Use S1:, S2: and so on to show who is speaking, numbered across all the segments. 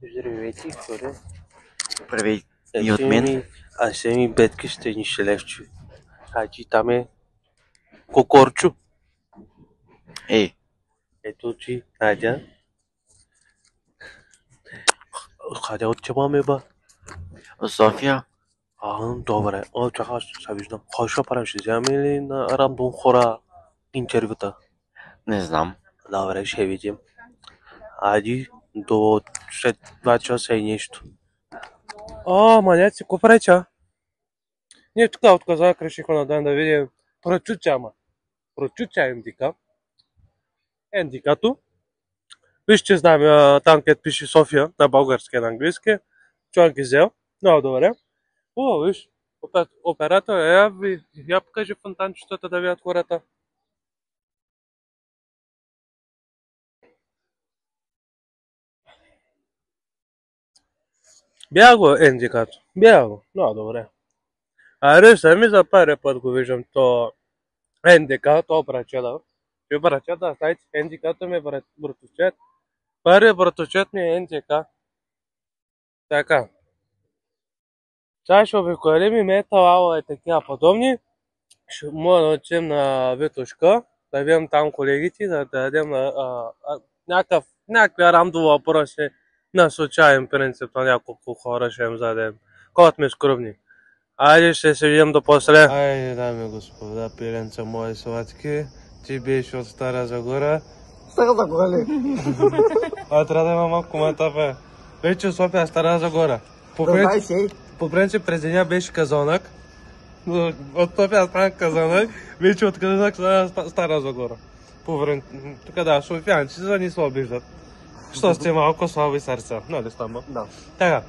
S1: Здравейте, хора.
S2: Здравей и от мен.
S1: Аз съм и Бетки Станишелевчо. Хаджи там е Кокорчо.
S2: Ей,
S1: Ето ти, Надя. Къде отиваме, ба?
S2: от София?
S1: Добре. Чакай, ще виждам. Кой ще правим? Ще вземем ли на рандом хора интервюта?
S2: Не знам.
S1: Добре, ще видим. Ади, до след 2 часа и нещо. Маняци, какво преча? Ние тук от Казак решихме на ден да видим прочучама. Прочуча ендикато. Вижте, знам, там където пише София, на български и на английски. Човек ги взел. Много добре. О, виж, оператор, я покажи фонтанчетата да видят хората. Бяго ендикато. Бяго. Много добре. Аре, сами за първи път го виждам то ендика, то брачета. И брачета, знаете, ендикато ми е братовчет. Първи братовчет ми е ендика. Така. Сега ще обиколим и металала и такива подобни. Ще мога да отидем на Витушка, да видим там колегите, да дадем някакви рандови въпроси на случайен принцип на няколко хора ще им зададем. Кот ми скръбни. Айде ще се видим до после. Айде, дами и господа, пиленца мои сладки. Ти беше от Стара Загора.
S3: Стара Загора ли?
S1: Трябва да има малко коментар. Вече София, Стара Загора. По принцип през деня беше Казанък. От София стана Казанък, вече от Казанък стана Стара Загора. Тук да, софиянци за ни се обиждат. Що сте малко слаби сърца, нали става?
S3: Да.
S1: Така.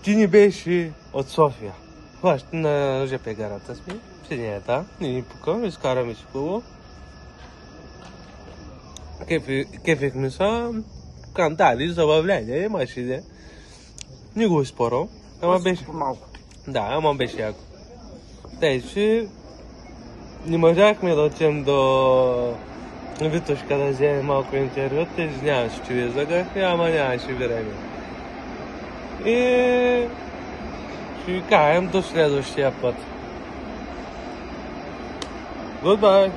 S1: Ти ни беше от София. Хваща на ЖП гарата сме, синята, ни пукам, изкараме си хубаво. Кефихме са, кантали, забавление, имаше иде. Не го изпорал, ама беше...
S3: Малко.
S1: Да, ама беше яко. Тъй, не можахме да отидем до Витушка да вземем малко интервю, извинявам се, че ви загахме, ама нямаше време. И ще ви кажем до следващия път. Goodbye!